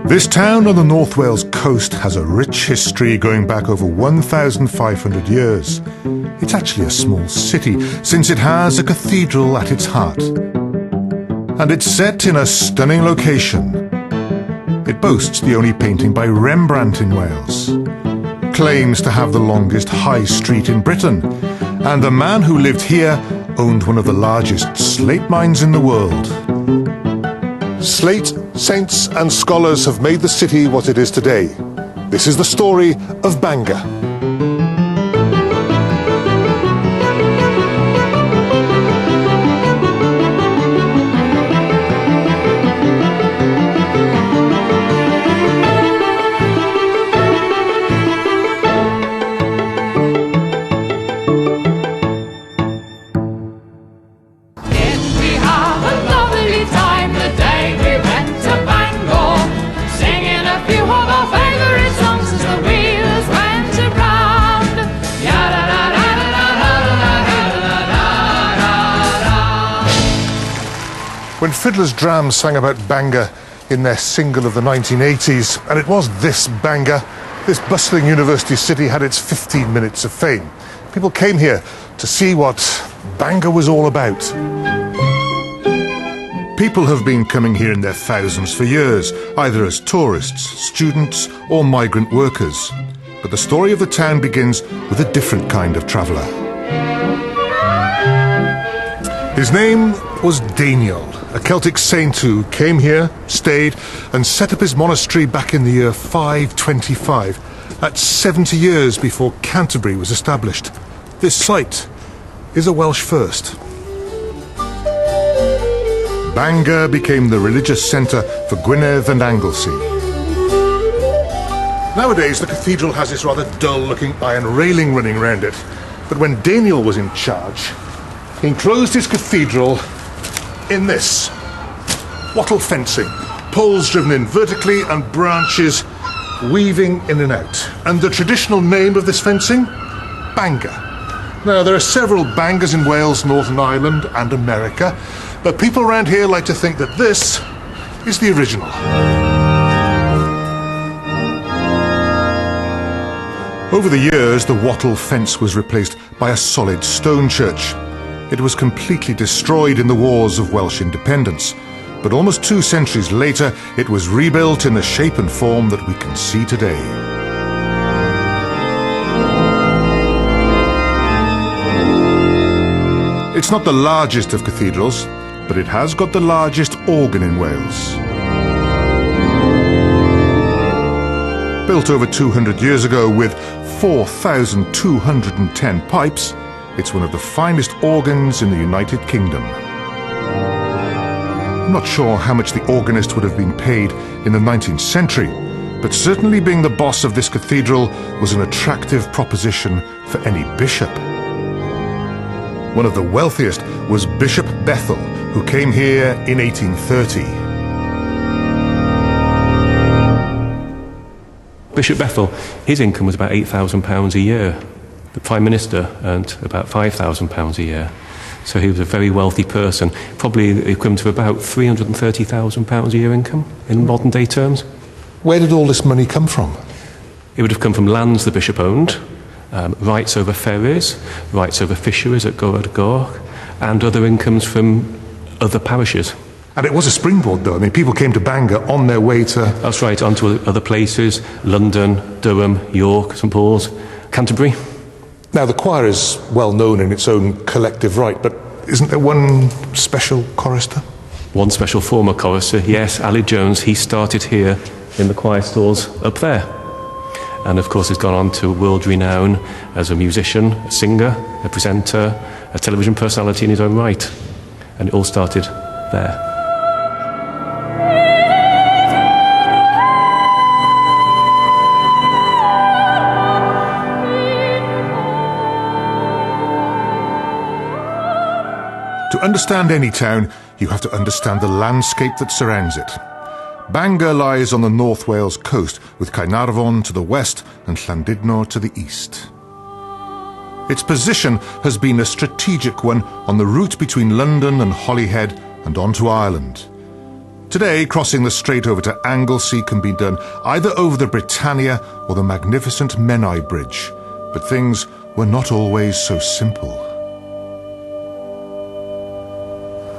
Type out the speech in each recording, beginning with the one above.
This town on the North Wales coast has a rich history going back over 1,500 years. It's actually a small city, since it has a cathedral at its heart. And it's set in a stunning location. It boasts the only painting by Rembrandt in Wales, claims to have the longest high street in Britain, and the man who lived here owned one of the largest slate mines in the world. Slate, saints and scholars have made the city what it is today. This is the story of Bangor. When Fiddler's Drams sang about Bangor in their single of the 1980s, and it was this Bangor, this bustling university city had its 15 minutes of fame. People came here to see what Bangor was all about. People have been coming here in their thousands for years, either as tourists, students, or migrant workers. But the story of the town begins with a different kind of traveller. His name was Daniel, a Celtic saint who came here, stayed, and set up his monastery back in the year 525. That's 70 years before Canterbury was established. This site is a Welsh first. Bangor became the religious centre for Gwynedd and Anglesey. Nowadays, the cathedral has this rather dull-looking iron railing running round it. But when Daniel was in charge, he enclosed his cathedral in this wattle fencing, poles driven in vertically and branches weaving in and out. And the traditional name of this fencing? Bangor. Now, there are several Bangors in Wales, Northern Ireland and America, but people around here like to think that this is the original. Over the years, the wattle fence was replaced by a solid stone church. It was completely destroyed in the wars of Welsh independence, but almost 2 centuries later, it was rebuilt in the shape and form that we can see today. It's not the largest of cathedrals, but it has got the largest organ in Wales. Built over 200 years ago with 4,210 pipes, it's one of the finest organs in the United Kingdom. I'm not sure how much the organist would have been paid in the 19th century, but certainly being the boss of this cathedral was an attractive proposition for any bishop. One of the wealthiest was Bishop Bethel, who came here in 1830. Bishop Bethel, his income was about £8,000 a year. The Prime Minister earned about £5,000 a year. So he was a very wealthy person, probably equivalent to about £330,000 a year income in modern day terms. Where did all this money come from? It would have come from lands the bishop owned, rights over ferries, rights over fisheries at Bangor, and other incomes from other parishes. And it was a springboard, though. I mean, people came to Bangor on their way to... That's right, onto other places, London, Durham, York, St Paul's, Canterbury. Now, the choir is well known in its own collective right, but isn't there one special chorister? One special former chorister, yes, Ali Jones. He started here in the choir stalls up there. And of course has gone on to world renown as a musician, a singer, a presenter, a television personality in his own right. And it all started there. To understand any town, you have to understand the landscape that surrounds it. Bangor lies on the North Wales coast, with Caernarfon to the west and Llandudno to the east. Its position has been a strategic one on the route between London and Holyhead and on to Ireland. Today, crossing the strait over to Anglesey can be done either over the Britannia or the magnificent Menai Bridge, but things were not always so simple.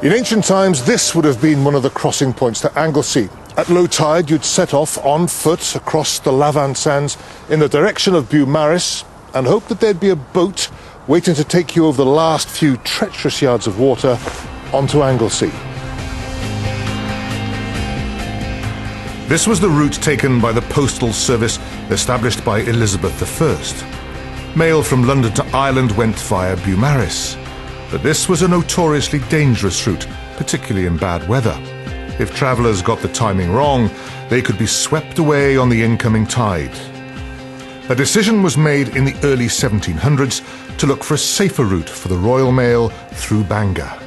In ancient times, this would have been one of the crossing points to Anglesey. At low tide, you'd set off on foot across the Lafan Sands in the direction of Beaumaris and hope that there'd be a boat waiting to take you over the last few treacherous yards of water onto Anglesey. This was the route taken by the postal service established by Elizabeth I. Mail from London to Ireland went via Beaumaris, but this was a notoriously dangerous route, particularly in bad weather. If travellers got the timing wrong, they could be swept away on the incoming tide. A decision was made in the early 1700s to look for a safer route for the Royal Mail through Bangor.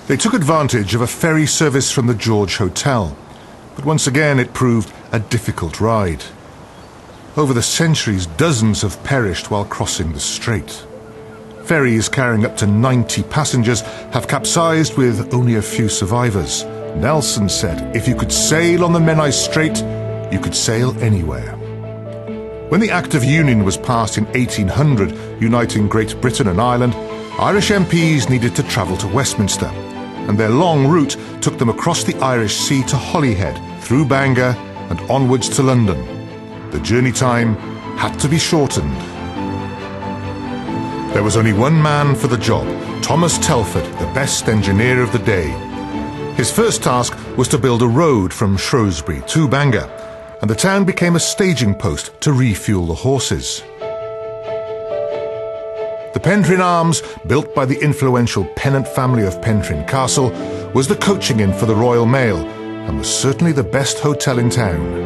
They took advantage of a ferry service from the George Hotel, but once again it proved a difficult ride. Over the centuries, dozens have perished while crossing the strait. Ferries carrying up to 90 passengers have capsized with only a few survivors. Nelson said, if you could sail on the Menai Strait, you could sail anywhere. When the Act of Union was passed in 1800, uniting Great Britain and Ireland, Irish MPs needed to travel to Westminster, and their long route took them across the Irish Sea to Holyhead, through Bangor and onwards to London. The journey time had to be shortened. There was only one man for the job, Thomas Telford, the best engineer of the day. His first task was to build a road from Shrewsbury to Bangor, and the town became a staging post to refuel the horses. The Pentryn Arms, built by the influential Pennant family of Pentryn Castle, was the coaching inn for the Royal Mail, and was certainly the best hotel in town.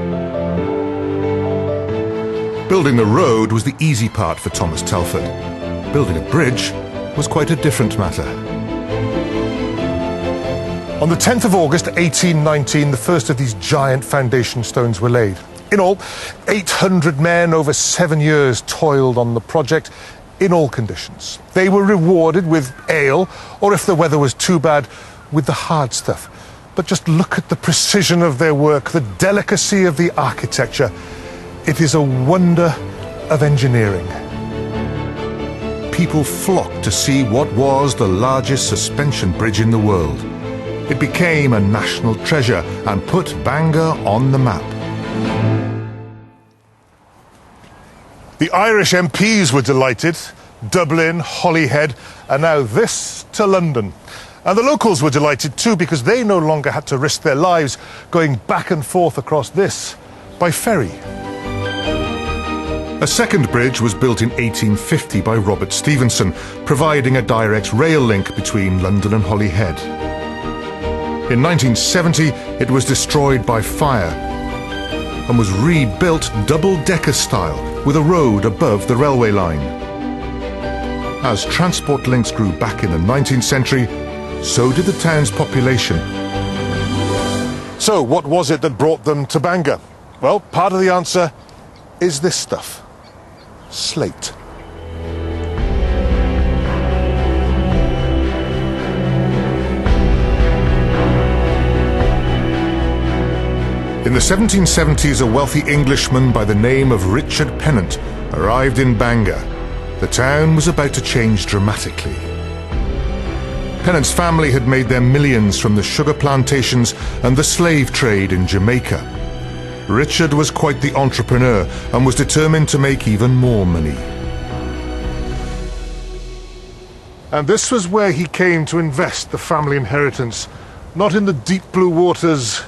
Building the road was the easy part for Thomas Telford. Building a bridge was quite a different matter. On the 10th of August 1819, the first of these giant foundation stones were laid. In all, 800 men over 7 years toiled on the project in all conditions. They were rewarded with ale, or if the weather was too bad, with the hard stuff. But just look at the precision of their work, the delicacy of the architecture. It is a wonder of engineering. People flocked to see what was the largest suspension bridge in the world. It became a national treasure and put Bangor on the map. The Irish MPs were delighted. Dublin, Holyhead, and now this to London. And the locals were delighted too, because they no longer had to risk their lives going back and forth across this by ferry. A second bridge was built in 1850 by Robert Stevenson, providing a direct rail link between London and Holyhead. In 1970, it was destroyed by fire and was rebuilt double-decker style with a road above the railway line. As transport links grew back in the 19th century, so did the town's population. So what was it that brought them to Bangor? Well, part of the answer is this stuff. Slate. In the 1770s, a wealthy Englishman by the name of Richard Pennant arrived in Bangor. The town was about to change dramatically. Pennant's family had made their millions from the sugar plantations and the slave trade in Jamaica. Richard was quite the entrepreneur and was determined to make even more money. And this was where he came to invest the family inheritance, not in the deep blue waters,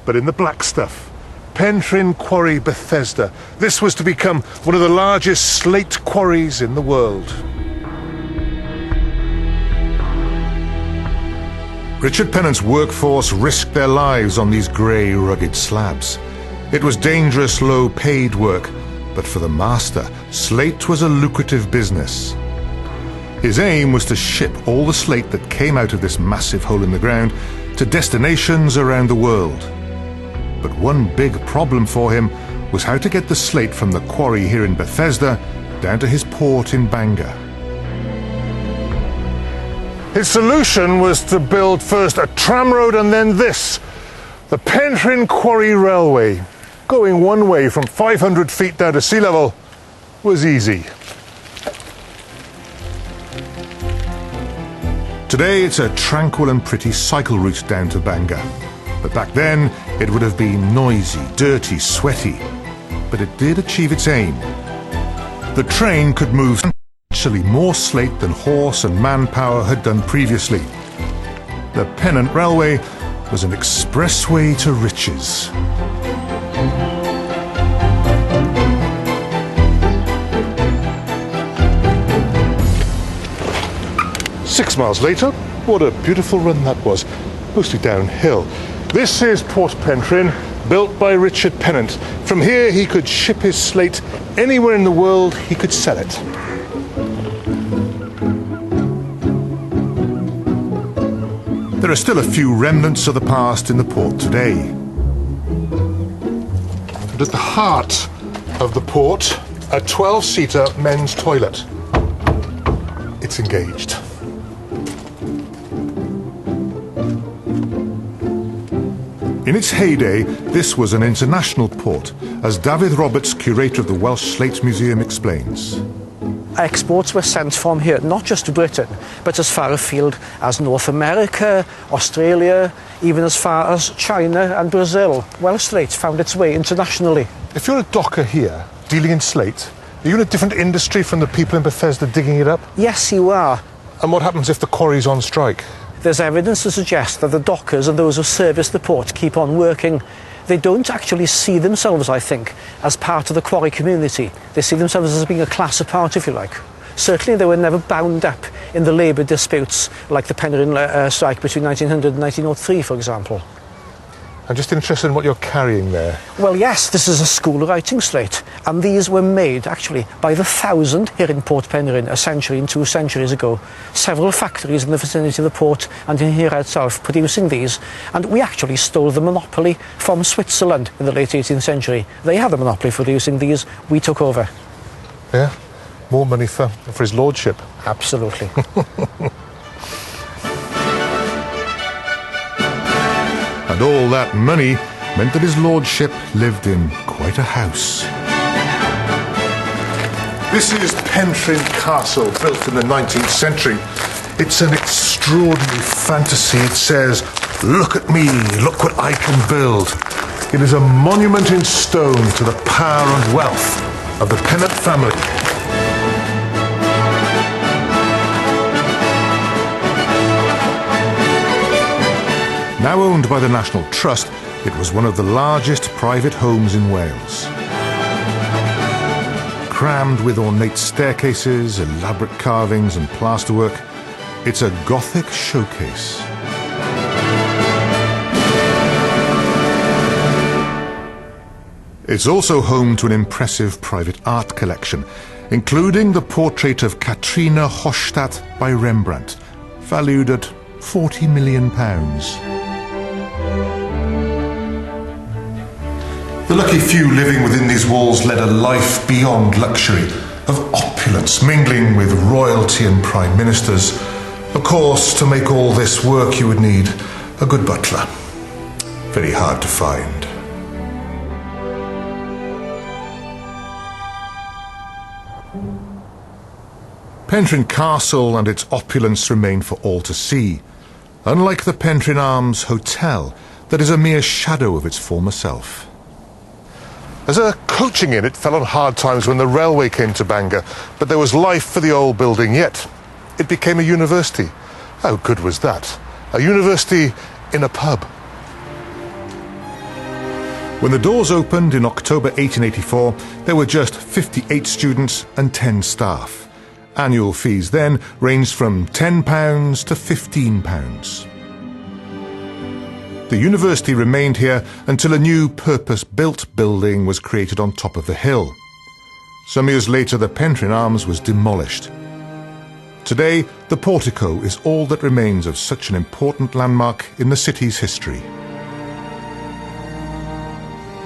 but in the black stuff. Pentryn Quarry, Bethesda. This was to become one of the largest slate quarries in the world. Richard Pennant's workforce risked their lives on these grey, rugged slabs. It was dangerous, low-paid work, but for the master, slate was a lucrative business. His aim was to ship all the slate that came out of this massive hole in the ground to destinations around the world. But one big problem for him was how to get the slate from the quarry here in Bethesda down to his port in Bangor. His solution was to build first a tramroad and then this, the Penrhyn Quarry Railway. Going one way from 500 feet down to sea level was easy. Today it's a tranquil and pretty cycle route down to Bangor. But back then it would have been noisy, dirty, sweaty. But it did achieve its aim. The train could move substantially more slate than horse and manpower had done previously. The Pennant Railway was an expressway to riches. Six miles later, what a beautiful run that was, mostly downhill. This is Port Penrhyn, built by Richard Pennant. From here he could ship his slate anywhere in the world he could sell it. There are still a few remnants of the past in the port today. And at the heart of the port, a 12-seater men's toilet. It's engaged. In its heyday, this was an international port, as David Roberts, curator of the Welsh Slate Museum, explains. Exports were sent from here, not just to Britain, but as far afield as North America, Australia, even as far as China and Brazil. Welsh slate found its way internationally. If you're a docker here, dealing in slate, are you in a different industry from the people in Bethesda digging it up? Yes, you are. And what happens if the quarry's on strike? There's evidence to suggest that the dockers and those who service the port keep on working. They don't actually see themselves, I think, as part of the quarry community. They see themselves as being a class apart, if you like. Certainly they were never bound up in the labour disputes like the Penrhyn strike between 1900 and 1903, for example. I'm just interested in what you're carrying there. Well, yes, this is a school writing slate, and these were made, actually, by the 1,000 here in Port Penrhyn a century and 2 centuries ago. Several factories in the vicinity of the port and in here itself producing these, and we actually stole the monopoly from Switzerland in the late 18th century. They had the monopoly for producing these, we took over. Yeah? More money for his lordship. Absolutely. And all that money meant that his lordship lived in quite a house. This is Penrhyn Castle, built in the 19th century. It's an extraordinary fantasy. It says, "Look at me, look what I can build." It is a monument in stone to the power and wealth of the Pennant family. Now owned by the National Trust, it was one of the largest private homes in Wales. Crammed with ornate staircases, elaborate carvings and plasterwork, it's a Gothic showcase. It's also home to an impressive private art collection, including the portrait of Katrina Hochstadt by Rembrandt, valued at £40 million. The lucky few living within these walls led a life beyond luxury, of opulence, mingling with royalty and prime ministers. Of course, to make all this work you would need a good butler. Very hard to find. Penrhyn Castle and its opulence remain for all to see, unlike the Penrhyn Arms Hotel, that is a mere shadow of its former self. As a coaching inn, it fell on hard times when the railway came to Bangor, but there was life for the old building yet. It became a university. How good was that? A university in a pub. When the doors opened in October 1884, there were just 58 students and 10 staff. Annual fees then ranged from £10 to £15. The university remained here until a new purpose-built building was created on top of the hill. Some years later, the Penrhyn Arms was demolished. Today, the portico is all that remains of such an important landmark in the city's history.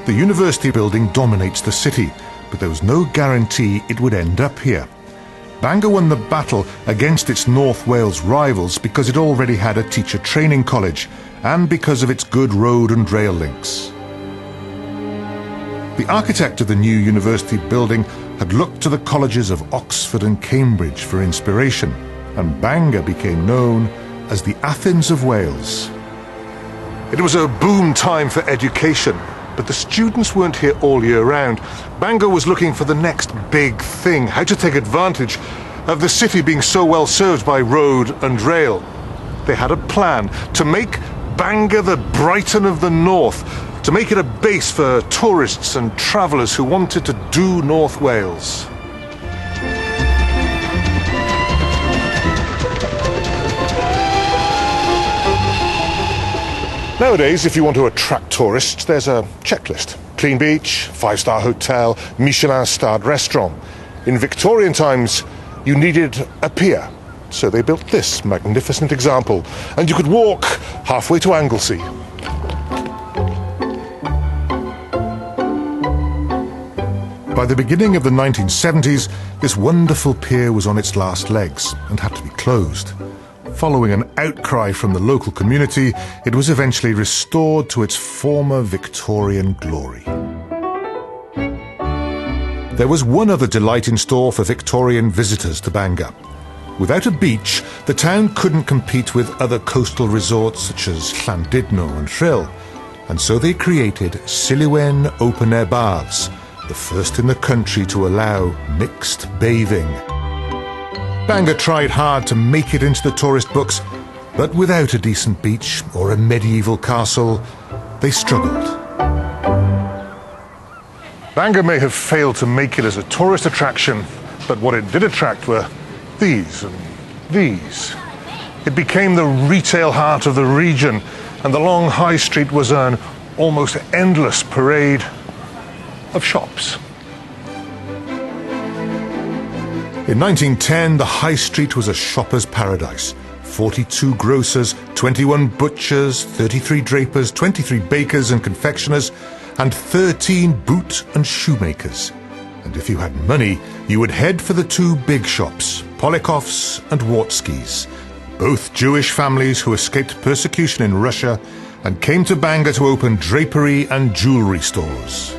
The university building dominates the city, but there was no guarantee it would end up here. Bangor won the battle against its North Wales rivals because it already had a teacher training college and because of its good road and rail links. The architect of the new university building had looked to the colleges of Oxford and Cambridge for inspiration, and Bangor became known as the Athens of Wales. It was a boom time for education, but the students weren't here all year round. Bangor was looking for the next big thing, how to take advantage of the city being so well served by road and rail. They had a plan to make Bangor the Brighton of the North, to make it a base for tourists and travellers who wanted to do North Wales. Nowadays, if you want to attract tourists, there's a checklist. Clean beach, 5-star hotel, Michelin-starred restaurant. In Victorian times, you needed a pier, so they built this magnificent example, and you could walk halfway to Anglesey. By the beginning of the 1970s, this wonderful pier was on its last legs and had to be closed. Following an outcry from the local community, it was eventually restored to its former Victorian glory. There was one other delight in store for Victorian visitors to Bangor. Without a beach, the town couldn't compete with other coastal resorts such as Llandudno and Rhyl, and so they created Silwen open-air baths, the first in the country to allow mixed bathing. Bangor tried hard to make it into the tourist books, but without a decent beach or a medieval castle, they struggled. Bangor may have failed to make it as a tourist attraction, but what it did attract were these and these. It became the retail heart of the region, and the long high street was an almost endless parade of shops. In 1910, the high street was a shopper's paradise. 42 grocers, 21 butchers, 33 drapers, 23 bakers and confectioners, and 13 boot and shoemakers. And if you had money, you would head for the two big shops, Polikov's and Wartski's, both Jewish families who escaped persecution in Russia and came to Bangor to open drapery and jewellery stores.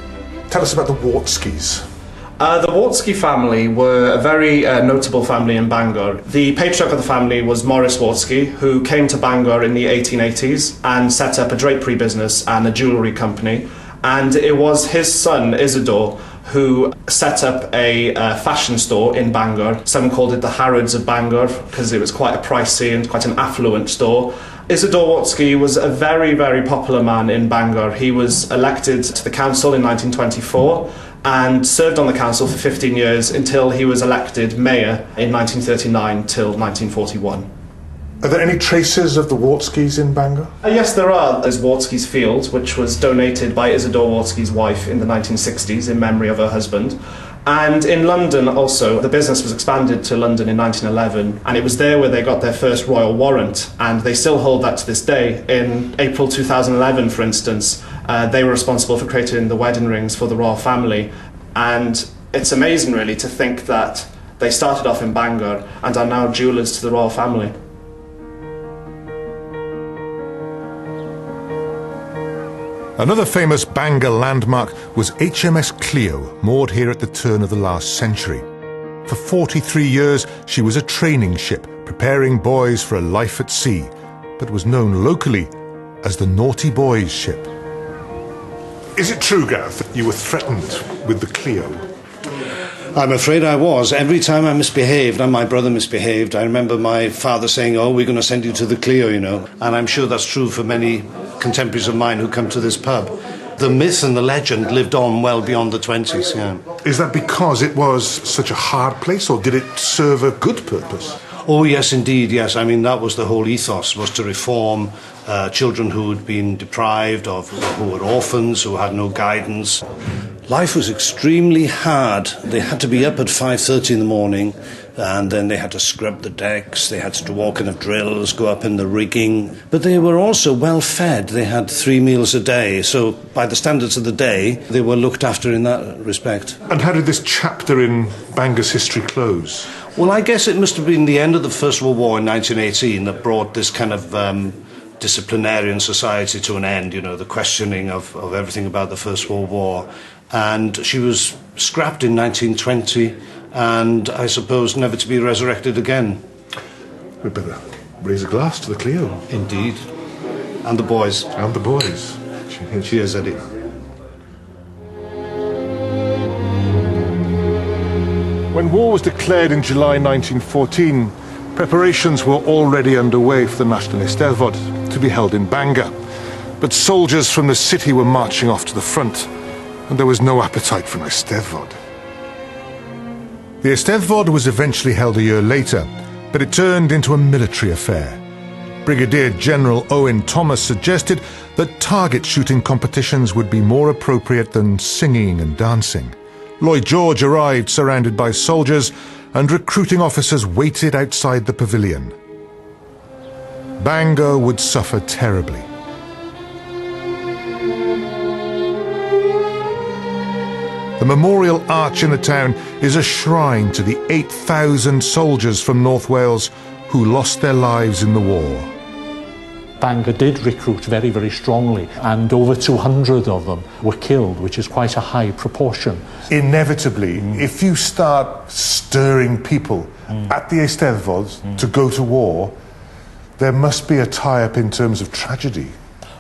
Tell us about the Wartskis. The Wartsky family were a very notable family in Bangor. The patriarch of the family was Maurice Wartsky, who came to Bangor in the 1880s and set up a drapery business and a jewellery company. And it was his son, Isidore, who set up a fashion store in Bangor. Some called it the Harrods of Bangor because it was quite a pricey and quite an affluent store. Isidore Wartsky was a very, very popular man in Bangor. He was elected to the council in 1924 and served on the council for 15 years until he was elected mayor in 1939 till 1941. Are there any traces of the Wartskis in Bangor? Yes, there are. There's Wartsky's Field, which was donated by Isidore Wartsky's wife in the 1960s in memory of her husband. And in London also, the business was expanded to London in 1911, and it was there where they got their first royal warrant, and they still hold that to this day. In April 2011, for instance, they were responsible for creating the wedding rings for the royal family, and it's amazing really to think that they started off in Bangor and are now jewellers to the royal family. Another famous Bangor landmark was HMS Clio, moored here at the turn of the last century. For 43 years, she was a training ship, preparing boys for a life at sea, but was known locally as the Naughty Boys ship. Is it true, Gareth, that you were threatened with the Clio? I'm afraid I was. Every time I misbehaved and my brother misbehaved, I remember my father saying, "Oh, we're going to send you to the Clio, you know." And I'm sure that's true for many contemporaries of mine who come to this pub. The myth and the legend lived on well beyond the 20s, yeah. Is that because it was such a hard place, or did it serve a good purpose? Oh, yes, indeed, yes. I mean, that was the whole ethos, was to reform children who had been deprived of, who were orphans, who had no guidance. Life was extremely hard. They had to be up at 5:30 in the morning, and then they had to scrub the decks, they had to do all kind of drills, go up in the rigging. But they were also well fed. They had 3 meals a day, so by the standards of the day, they were looked after in that respect. And how did this chapter in Bangor's history close? Well, I guess it must have been the end of the First World War in 1918 that brought this kind of disciplinarian society to an end, you know, the questioning of everything about the First World War. And she was scrapped in 1920 and, I suppose, never to be resurrected again. We'd better raise a glass to the Clio. Indeed. And the boys. And the boys. Cheers, Eddie. When war was declared in July 1914, preparations were already underway for the National Eisteddfod to be held in Bangor. But soldiers from the city were marching off to the front, and there was no appetite for an Eisteddfod. The Eisteddfod was eventually held a year later, but it turned into a military affair. Brigadier General Owen Thomas suggested that target shooting competitions would be more appropriate than singing and dancing. Lloyd George arrived surrounded by soldiers, and recruiting officers waited outside the pavilion. Bangor would suffer terribly. The memorial arch in the town is a shrine to the 8,000 soldiers from North Wales who lost their lives in the war. Bangor did recruit very, very strongly, and over 200 of them were killed, which is quite a high proportion. Inevitably, if you start stirring people at the Eisteddfod to go to war, there must be a tie-up in terms of tragedy.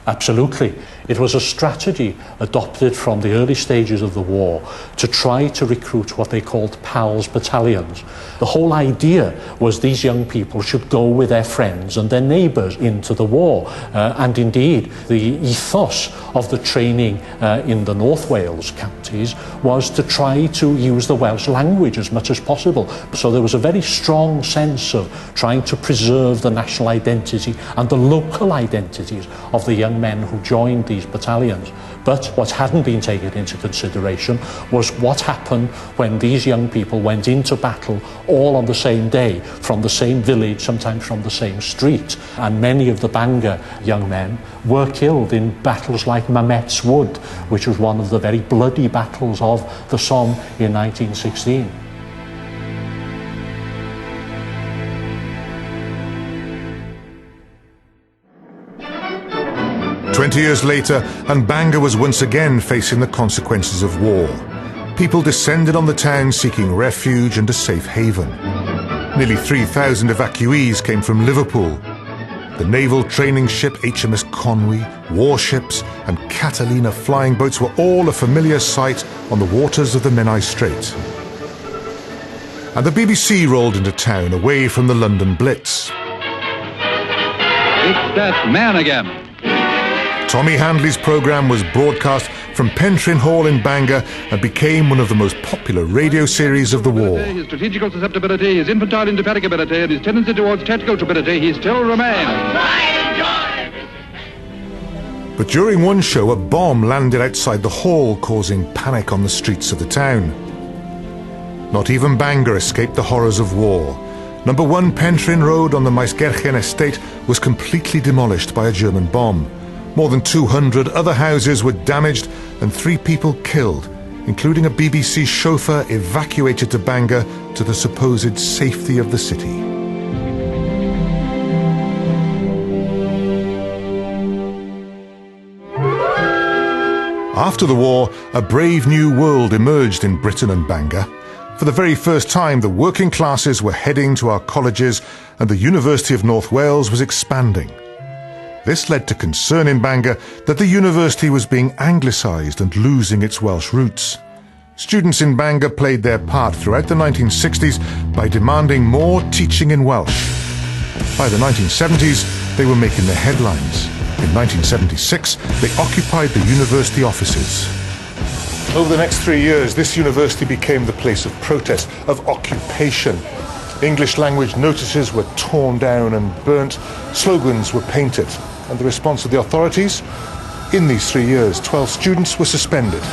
Absolutely. It was a strategy adopted from the early stages of the war to try to recruit what they called PALS battalions. The whole idea was these young people should go with their friends and their neighbours into the war. And indeed, the ethos of the training in the North Wales counties was to try to use the Welsh language as much as possible. So there was a very strong sense of trying to preserve the national identity and the local identities of the young men who joined these battalions. But what hadn't been taken into consideration was what happened when these young people went into battle all on the same day, from the same village, sometimes from the same street. And many of the Bangor young men were killed in battles like Mamet's Wood, which was one of the very bloody battles of the Somme in 1916. 20 years later, and Bangor was once again facing the consequences of war. People descended on the town seeking refuge and a safe haven. Nearly 3,000 evacuees came from Liverpool. The naval training ship HMS Conwy, warships and Catalina flying boats were all a familiar sight on the waters of the Menai Strait. And the BBC rolled into town away from the London Blitz. It's that man again. Tommy Handley's programme was broadcast from Pentrin Hall in Bangor and became one of the most popular radio series of the war. His strategical susceptibility, his infantile indefatigability, and his tendency towards tactical stupidity, he still remains. But during one show, a bomb landed outside the hall, causing panic on the streets of the town. Not even Bangor escaped the horrors of war. Number 1 Pentrin Road on the Maesgerchen estate was completely demolished by a German bomb. More than 200 other houses were damaged and 3 people killed, including a BBC chauffeur evacuated to Bangor to the supposed safety of the city. After the war, a brave new world emerged in Britain and Bangor. For the very first time, the working classes were heading to our colleges and the University of North Wales was expanding. This led to concern in Bangor that the university was being anglicised and losing its Welsh roots. Students in Bangor played their part throughout the 1960s by demanding more teaching in Welsh. By the 1970s, they were making their headlines. In 1976, they occupied the university offices. Over the next 3 years, this university became the place of protest, of occupation. English language notices were torn down and burnt, slogans were painted. And the response of the authorities? In these 3 years, 12 students were suspended.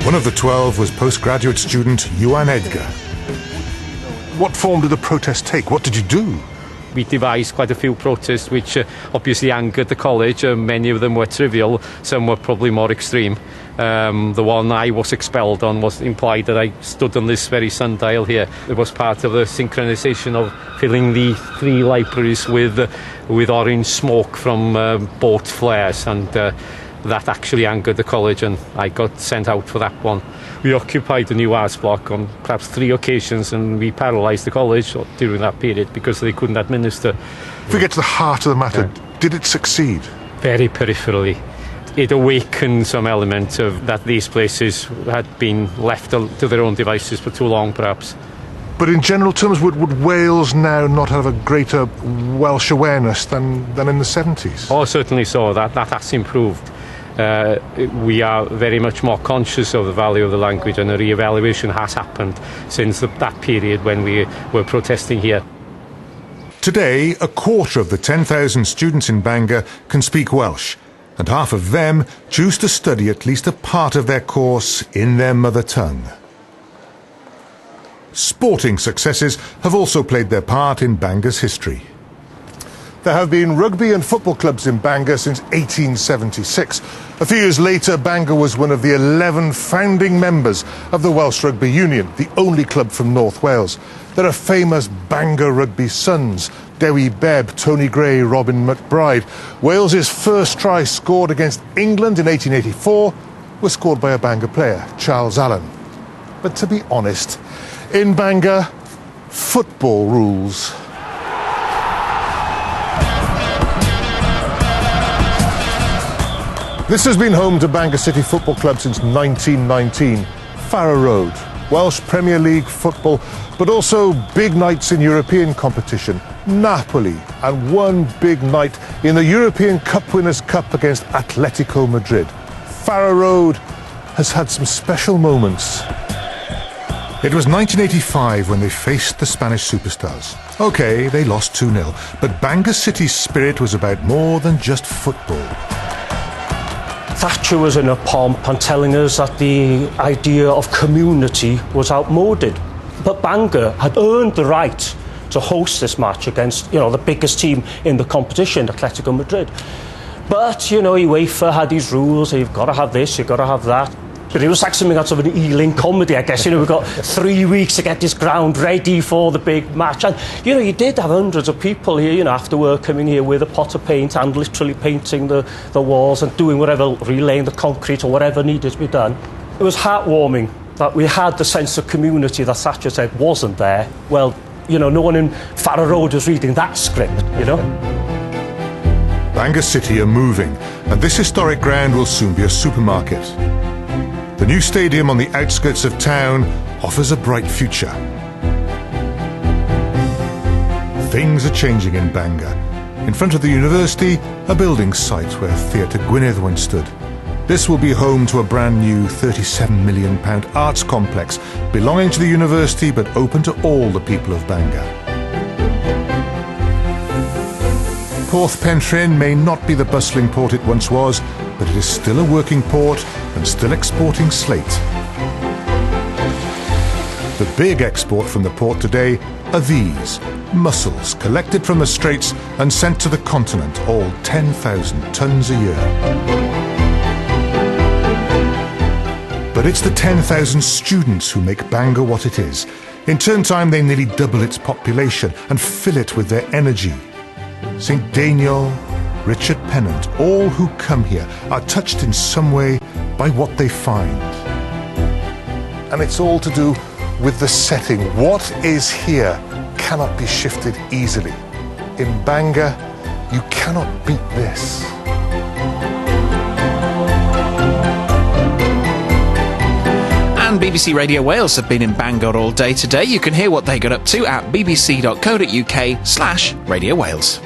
One of the 12 was postgraduate student Iwan Edgar. What form did the protest take? What did you do? We devised quite a few protests which obviously angered the college. Many of them were trivial, some were probably more extreme. The one I was expelled on was implied that I stood on this very sundial here. It was part of the synchronisation of filling the 3 libraries with orange smoke from boat flares, and that actually angered the college, and I got sent out for that one. We occupied the new arts block on perhaps 3 occasions, and we paralysed the college during that period because they couldn't administer. If we get to the heart of the matter, did it succeed? Very peripherally. It awakened some element of that these places had been left to their own devices for too long, perhaps. But in general terms, would Wales now not have a greater Welsh awareness than in the 70s? Oh, certainly so. That has improved. We are very much more conscious of the value of the language, and a re-evaluation has happened since that period when we were protesting here. Today, a quarter of the 10,000 students in Bangor can speak Welsh, and half of them choose to study at least a part of their course in their mother tongue. Sporting successes have also played their part in Bangor's history. There have been rugby and football clubs in Bangor since 1876. A few years later, Bangor was one of the 11 founding members of the Welsh Rugby Union, the only club from North Wales. There are famous Bangor rugby sons: Dewi Bebb, Tony Gray, Robin McBride. Wales's first try scored against England in 1884 was scored by a Bangor player, Charles Allen. But to be honest, in Bangor, football rules. This has been home to Bangor City Football Club since 1919. Farrow Road, Welsh Premier League football, but also big nights in European competition, Napoli, and one big night in the European Cup Winners' Cup against Atletico Madrid. Farrow Road has had some special moments. It was 1985 when they faced the Spanish superstars. OK, they lost 2-0, but Bangor City's spirit was about more than just football. Thatcher was in a pomp and telling us that the idea of community was outmoded. But Bangor had earned the right to host this match against, the biggest team in the competition, Atletico Madrid. But, UEFA had these rules, you've got to have this, you've got to have that. But it was like something out of an Ealing comedy, I guess. We've got 3 weeks to get this ground ready for the big match. And, you did have hundreds of people here, after work coming here with a pot of paint and literally painting the walls and doing whatever, relaying the concrete or whatever needed to be done. It was heartwarming that we had the sense of community that Thatcher said wasn't there. Well, no one in Farrow Road was reading that script, Bangor City are moving, and this historic ground will soon be a supermarket. The new stadium on the outskirts of town offers a bright future. Things are changing in Bangor. In front of the university, a building site where Theatre Gwynedd once stood. This will be home to a brand new £37 million arts complex belonging to the university but open to all the people of Bangor. Porth Pentryn may not be the bustling port it once was, but it is still a working port and still exporting slate. The big export from the port today are these, mussels collected from the straits and sent to the continent, all 10,000 tonnes a year. But it's the 10,000 students who make Bangor what it is. In term time, they nearly double its population and fill it with their energy. St. Daniel, Richard Pennant, all who come here are touched in some way by what they find. And it's all to do with the setting. What is here cannot be shifted easily. In Bangor, you cannot beat this. And BBC Radio Wales have been in Bangor all day today. You can hear what they got up to at bbc.co.uk/Radio Wales.